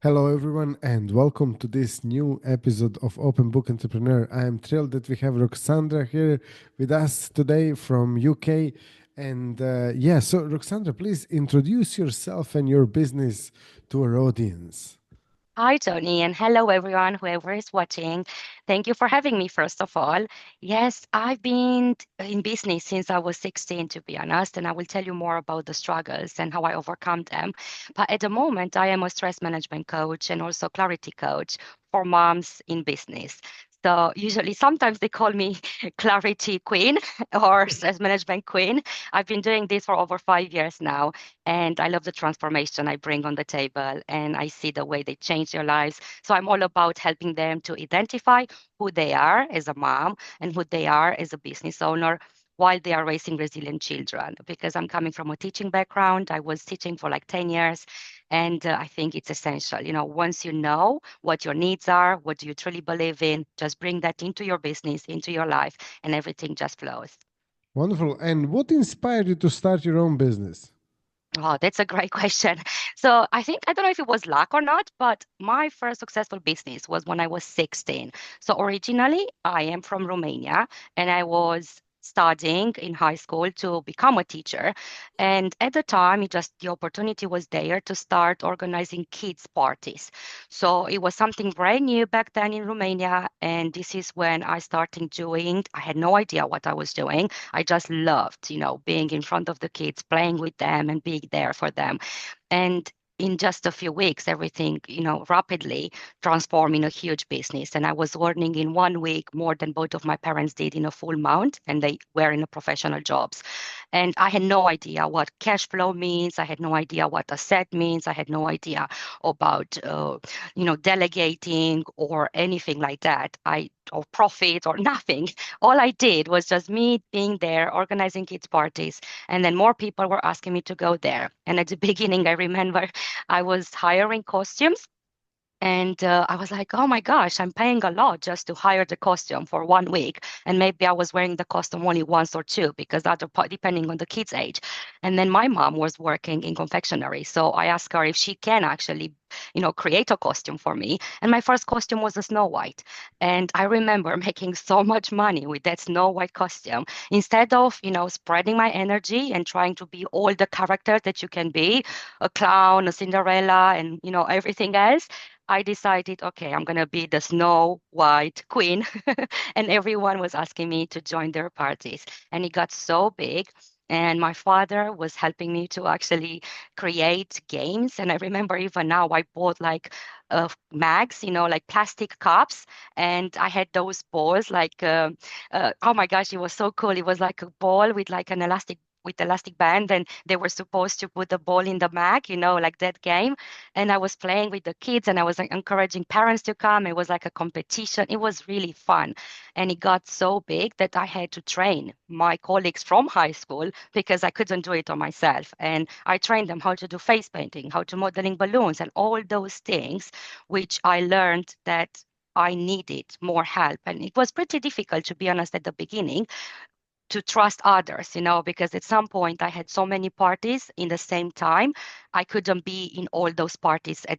Hello, everyone, and welcome to this new episode of Open Book Entrepreneur. I am thrilled that we have Roxandra here with us today from UK. And so Roxandra, please introduce yourself and your business to our audience. Hi, Tony, and hello, everyone, whoever is watching. Thank you for having me, first of all. Yes, I've been in business since I was 16, to be honest, and I will tell you more about the struggles and how I overcome them. But at the moment, I am a stress management coach and also clarity coach for moms in business. So usually, sometimes they call me clarity queen or stress management queen. I've been doing this for over 5 years now, and I love the transformation I bring on the table, and I see the way they change their lives. So I'm all about helping them to identify who they are as a mom and who they are as a business owner while they are raising resilient children. Because I'm coming from a teaching background, I was teaching for like 10 years, and I think it's essential. Once you know what your needs are, what do you truly believe in, just bring that into your business, into your life, and everything just flows. Wonderful. And what inspired you to start your own business? Oh, that's a great question. So I think, I don't know if it was luck or not, but my first successful business was when I was 16. So originally, I am from Romania and I was studying in high school to become a teacher. And at the time, it just the opportunity was there to start organizing kids' parties. So it was something brand new back then in Romania. And this is when I started doing, I had no idea what I was doing. I just loved, being in front of the kids, playing with them and being there for them. And in just a few weeks, everything, rapidly transformed in a huge business. And I was earning in 1 week more than both of my parents did in a full month, and they were in a professional jobs. And I had no idea what cash flow means. I had no idea what asset means. I had no idea about, delegating or anything like that. Or profit or nothing. All I did was just me being there, organizing kids' parties, and then more people were asking me to go there. And at the beginning, I remember I was hiring costumes. And I was like, oh my gosh, I'm paying a lot just to hire the costume for 1 week. And maybe I was wearing the costume only once or two because depending on the kid's age. And then my mom was working in confectionery. So I asked her if she can actually, create a costume for me. And my first costume was a Snow White. And I remember making so much money with that Snow White costume. Instead of, spreading my energy and trying to be all the characters that you can be, a clown, a Cinderella, and, everything else. I decided, okay, I'm going to be the Snow White Queen. And everyone was asking me to join their parties. And it got so big. And my father was helping me to actually create games. And I remember even now, I bought like mags, like plastic cups. And I had those balls, like, oh my gosh, it was so cool. It was like a ball with like an elastic band, and they were supposed to put the ball in the mag, like that game. And I was playing with the kids and I was like, encouraging parents to come. It was like a competition. It was really fun. And it got so big that I had to train my colleagues from high school because I couldn't do it on myself. And I trained them how to do face painting, how to modeling balloons, and all those things, which I learned that I needed more help. And it was pretty difficult, to be honest, at the beginning to trust others, because at some point I had so many parties in the same time. I couldn't be in all those parties at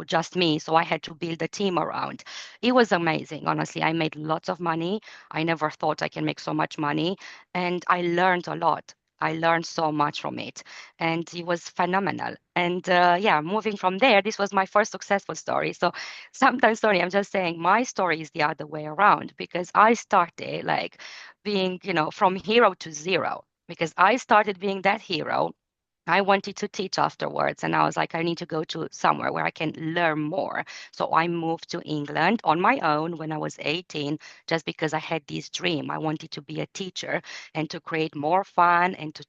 just me. So I had to build a team around. It was amazing. Honestly, I made lots of money. I never thought I can make so much money. And I learned a lot. I learned so much from it, and it was phenomenal. And yeah, moving from there, this was my first successful story. So sometimes, sorry, I'm just saying my story is the other way around because I started like being, from hero to zero because I started being that hero. I wanted to teach afterwards, and I was like, I need to go to somewhere where I can learn more. So I moved to England on my own when I was 18, just because I had this dream. I wanted to be a teacher and to create more fun and to,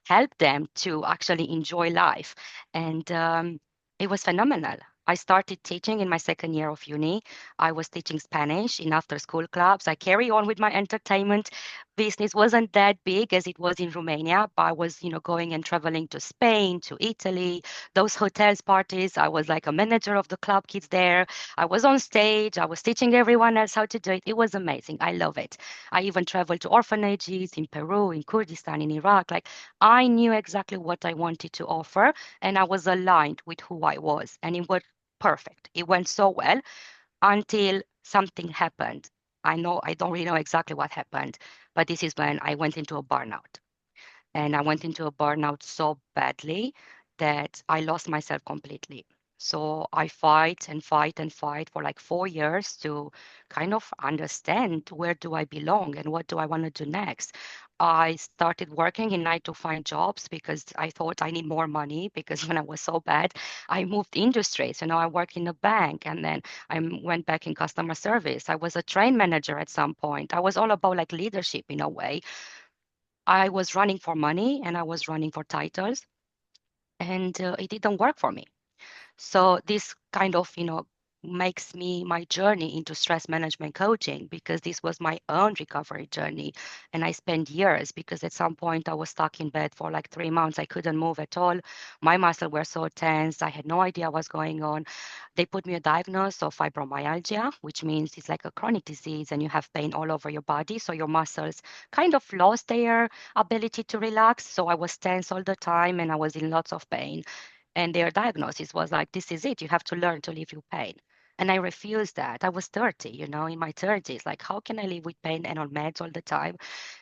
help them to actually enjoy life. And it was phenomenal. I started teaching in my second year of uni. I was teaching Spanish in after school clubs. I carry on with my entertainment business. Wasn't that big as it was in Romania, but I was, going and traveling to Spain, to Italy, those hotels parties. I was like a manager of the club kids there. I was on stage. I was teaching everyone else how to do it. It was amazing. I love it. I even traveled to orphanages in Peru, in Kurdistan, in Iraq. Like I knew exactly what I wanted to offer, and I was aligned with who I was. And it perfect. It went so well until something happened. I know I don't really know exactly what happened, but this is when I went into a burnout. And I went into a burnout so badly that I lost myself completely. So I fight and fight and fight for like 4 years to kind of understand where do I belong and what do I want to do next. I started working in 9 to 5 jobs because I thought I need more money because when I was so bad, I moved industries. You know, I worked in a bank and then went back in customer service. I was a train manager at some point. I was all about like leadership in a way. I was running for money and I was running for titles, and it didn't work for me. So this kind of, makes me my journey into stress management coaching because this was my own recovery journey. And I spent years because at some point I was stuck in bed for like 3 months. I couldn't move at all. My muscles were so tense. I had no idea what's going on. They put me a diagnosis of fibromyalgia, which means it's like a chronic disease and you have pain all over your body. So your muscles kind of lost their ability to relax. So I was tense all the time and I was in lots of pain. And their diagnosis was like, this is it. You have to learn to live with pain. And I refused that. I was 30, in my 30s. Like, how can I live with pain and on meds all the time?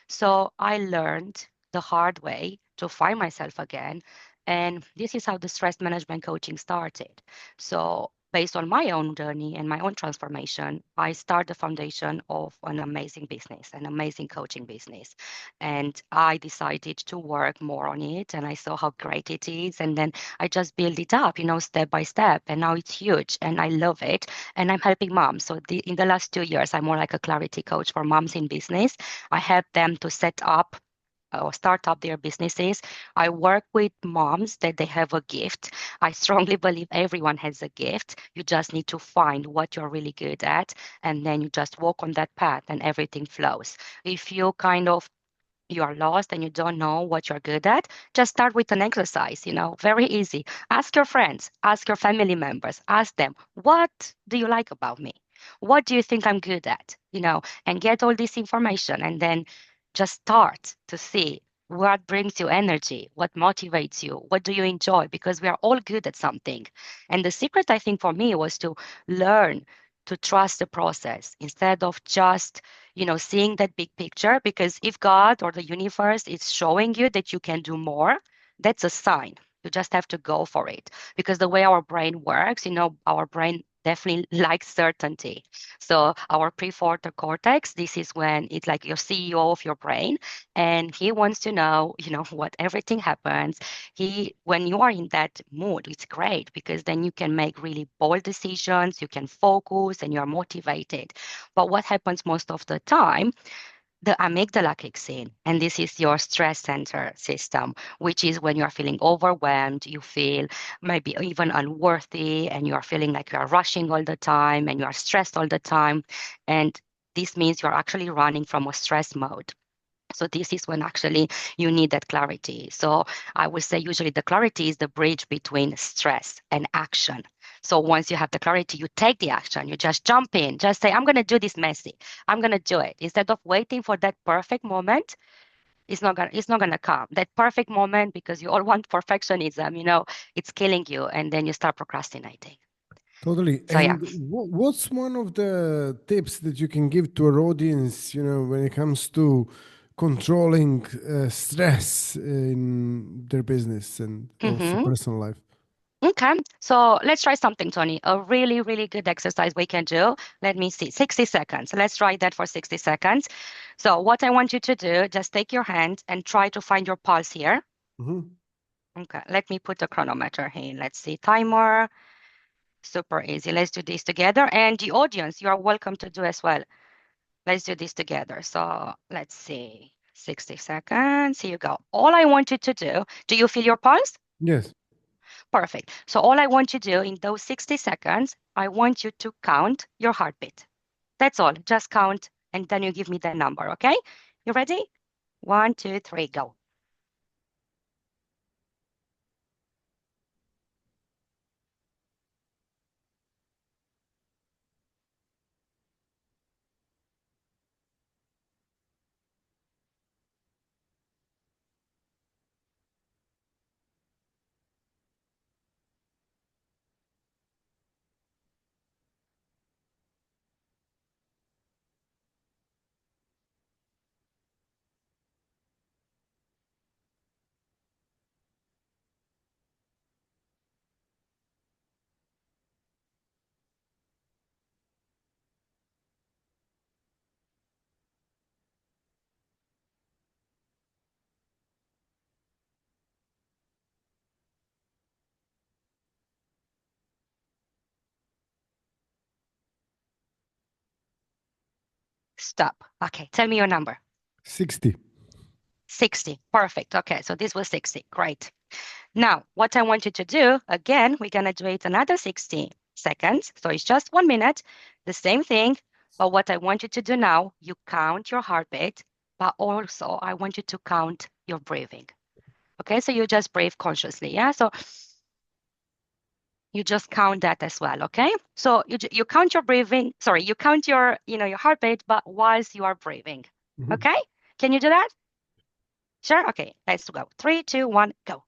So I learned the hard way to find myself again. And this is how the stress management coaching started. So, based on my own journey and my own transformation, I started the foundation of an amazing business, an amazing coaching business. And I decided to work more on it. And I saw how great it is. And then I just build it up, step by step. And now it's huge and I love it. And I'm helping moms. So in the last 2 years, I'm more like a clarity coach for moms in business. I help them to set up or start up their businesses. I work with moms that they have a gift. I strongly believe everyone has a gift. You just need to find what you're really good at, and then you just walk on that path and everything flows. If you are lost and you don't know what you're good at, just start with an exercise, very easy. Ask your friends, ask your family members, ask them, what do you like about me? What do you think I'm good at? And get all this information and then just start to see what brings you energy, what motivates you, what do you enjoy, because we are all good at something. And the secret, I think, for me was to learn to trust the process instead of just seeing that big picture. Because if God or the universe is showing you that you can do more, that's a sign. You just have to go for it. Because the way our brain works, our brain definitely likes certainty. So our prefrontal cortex, this is when it's like your CEO of your brain, and he wants to know, what everything happens. When you are in that mood, it's great because then you can make really bold decisions, you can focus, and you're motivated. But what happens most of the time, the amygdala kicks in, and this is your stress center system, which is when you're feeling overwhelmed, you feel maybe even unworthy, and you're feeling like you're rushing all the time and you're stressed all the time. And this means you're actually running from a stress mode. So this is when actually you need that clarity. So I would say usually the clarity is the bridge between stress and action. So once you have the clarity, you take the action. You just jump in. Just say, I'm going to do this messy. I'm going to do it. Instead of waiting for that perfect moment, it's not gonna come. That perfect moment, because you all want perfectionism, it's killing you, and then you start procrastinating. Totally. So yeah. And what's one of the tips that you can give to our audience, when it comes to controlling stress in their business and also Mm-hmm. personal life? Okay, so let's try something, Tony. A really, really good exercise we can do. Let me see, 60 seconds. Let's try that for 60 seconds. So, what I want you to do, just take your hand and try to find your pulse here. Mhm. Okay, let me put the chronometer here. Let's see, timer. Super easy. Let's do this together. And the audience, you are welcome to do as well. Let's do this together. So, let's see, 60 seconds. Here you go. All I want you to do you feel your pulse? Yes. Perfect. So all I want you to do in those 60 seconds, I want you to count your heartbeat. That's all. Just count, and then you give me the number, okay? You ready? 1, 2, 3, go. Stop. Okay, tell me your number. 60. 60. Perfect. Okay, so this was 60. Great. Now, what I want you to do, again, we're going to do it another 60 seconds. So it's just 1 minute, the same thing. But what I want you to do now, you count your heartbeat, but also I want you to count your breathing. Okay, so you just breathe consciously. Yeah, so you just count that as well. Okay, so you count your breathing. Sorry, you count your your heartbeat, but whilst you are breathing. Mhm. Okay, can you do that? Sure. Okay, let's go. 3, 2, 1, go.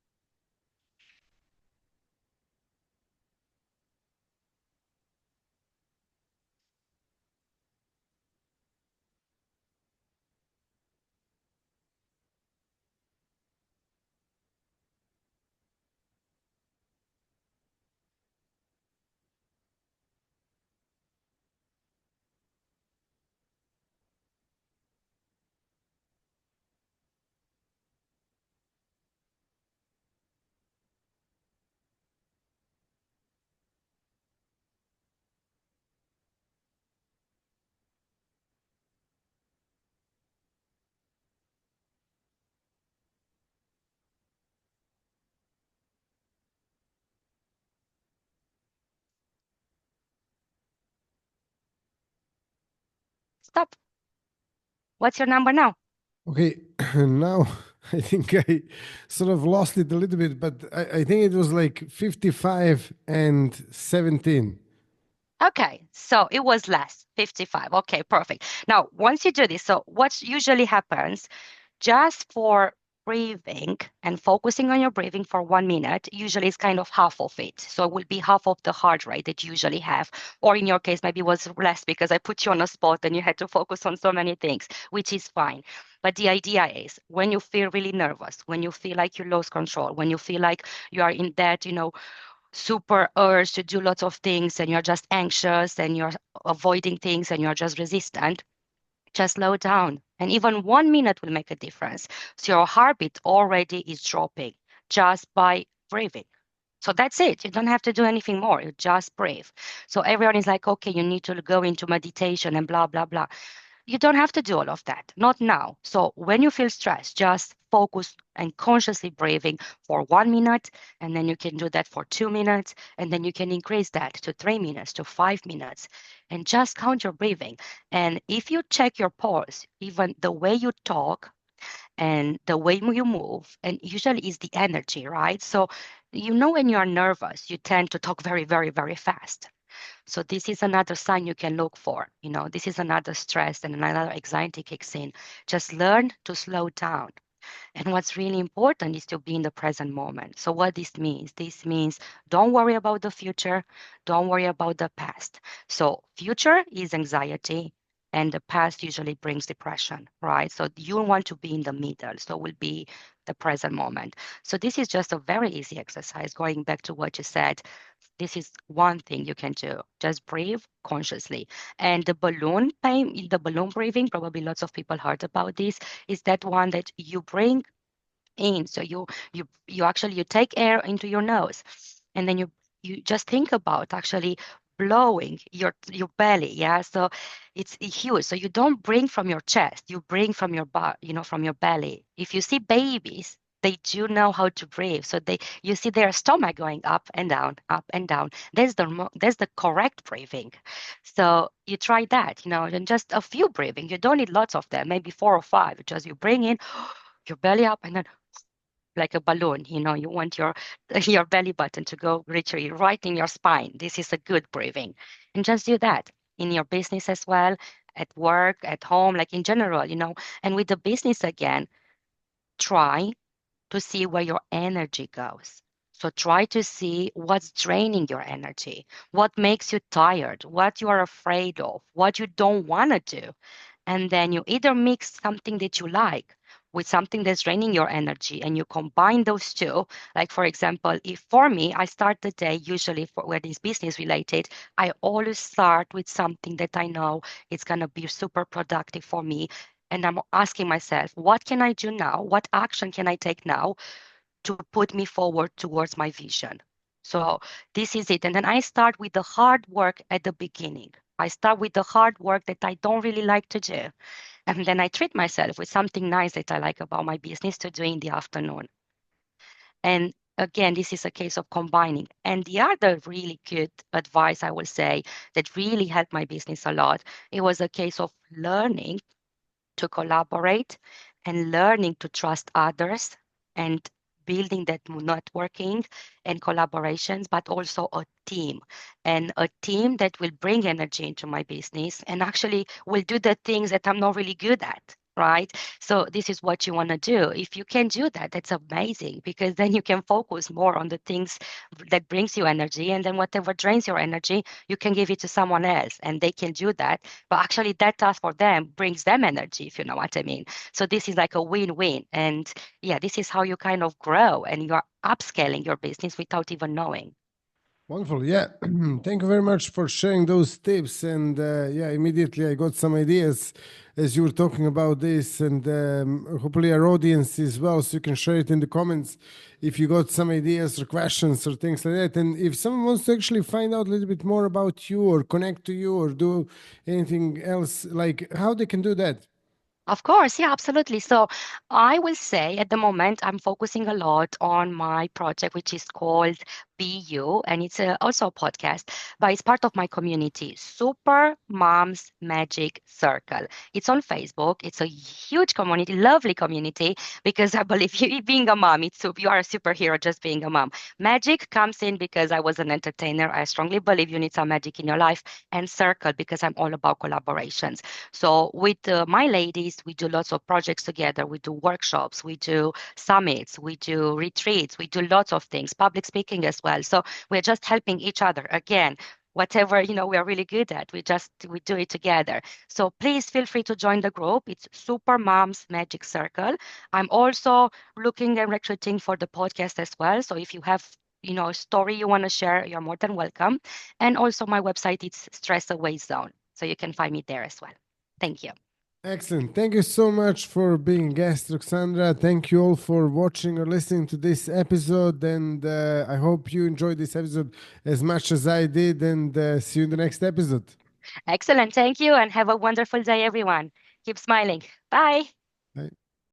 Stop. What's your number now? Okay, now I think I sort of lost it a little bit, but I think it was like 55 and 17. Okay, so it was less, 55. Okay, perfect. Now, once you do this, so what usually happens just for breathing and focusing on your breathing for 1 minute, usually it's kind of half of it. So it will be half of the heart rate that you usually have. Or in your case, maybe it was less because I put you on a spot and you had to focus on so many things, which is fine. But the idea is when you feel really nervous, when you feel like you lost control, when you feel like you are in that, super urge to do lots of things and you're just anxious and you're avoiding things and you're just resistant, just slow down. And even 1 minute will make a difference. So your heartbeat already is dropping just by breathing. So that's it. You don't have to do anything more. You just breathe. So everyone is like, okay, you need to go into meditation and blah, blah, blah. You don't have to do all of that, not now. So when you feel stressed, just focus and consciously breathing for 1 minute, and then you can do that for 2 minutes, and then you can increase that to 3 minutes, to 5 minutes, and just count your breathing. And if you check your pulse, even the way you talk and the way you move, and usually is the energy, right? So when you're nervous, you tend to talk very, very, very fast. So this is another sign you can look for. This is another stress and another anxiety kicks in. Just learn to slow down. And what's really important is to be in the present moment. So what this means? This means don't worry about the future, don't worry about the past. So future is anxiety and the past usually brings depression, right? So you want to be in the middle. So it will be the present moment. So this is just a very easy exercise. Going back to what you said, this is one thing you can do. Just breathe consciously. And the balloon pain, the balloon breathing, probably lots of people heard about this, is that one that you bring in. So you actually you take air into your nose and then you just think about actually blowing your belly. Yeah. So it's huge. So you don't bring from your chest, you bring from your from your belly. If you see babies, they do know how to breathe. So you see their stomach going up and down, up and down. That's the correct breathing. So you try that, and just a few breathing. You don't need lots of them, maybe 4 or 5. Just you bring in your belly up and then like a balloon, you want your your belly button to go literally right in your spine. This is a good breathing. And just do that in your business as well, at work, at home, like in general, and with the business again, try to see where your energy goes. So try to see what's draining your energy, what makes you tired, what you are afraid of, what you don't want to do. And then you either mix something that you like with something that's draining your energy and you combine those two. Like, for example, if for me, I start the day usually for where it's business related, I always start with something that I know it's going to be super productive for me. And I'm asking myself, what can I do now? What action can I take now to put me forward towards my vision? So this is it. And then I start with the hard work at the beginning. I start with the hard work that I don't really like to do. And then I treat myself with something nice that I like about my business to do in the afternoon. And again, this is a case of combining. And the other really good advice I will say that really helped my business a lot, it was a case of learning to collaborate and learning to trust others and building that networking and collaborations, but also a team and a team that will bring energy into my business and actually will do the things that I'm not really good at. Right. So this is what you want to do. If you can do that, that's amazing because then you can focus more on the things that brings you energy. And then whatever drains your energy, you can give it to someone else and they can do that, but actually that task for them brings them energy, if you know what I mean. So this is like a win-win. And yeah, this is how you kind of grow and you're upscaling your business without even knowing. Wonderful. Yeah. Thank you very much for sharing those tips. And yeah, immediately I got some ideas as you were talking about this, and hopefully our audience as well. So you can share it in the comments if you got some ideas or questions or things like that. And if someone wants to actually find out a little bit more about you or connect to you or do anything else, like how they can do that. Of course, yeah, absolutely. So I will say at the moment, I'm focusing a lot on my project, which is called Be You, and it's also a podcast, but it's part of my community, Super Moms Magic Circle. It's on Facebook. It's a huge community, lovely community, because I believe you, being a mom, you are a superhero just being a mom. Magic comes in because I was an entertainer. I strongly believe you need some magic in your life, and Circle because I'm all about collaborations. So with my ladies, we do lots of projects together. We do workshops, we do summits, we do retreats, we do lots of things, public speaking as well. So we're just helping each other. Again, whatever we are really good at, we do it together. So please feel free to join the group. It's Super Moms Magic Circle. I'm also looking and recruiting for the podcast as well. So if you have a story you want to share, you're more than welcome. And also my website, it's Stress Away Zone. So you can find me there as well. Thank you. Excellent. Thank you so much for being a guest, Roxandra. Thank you all for watching or listening to this episode. And I hope you enjoyed this episode as much as I did. And see you in the next episode. Excellent. Thank you. And have a wonderful day, everyone. Keep smiling. Bye. Bye.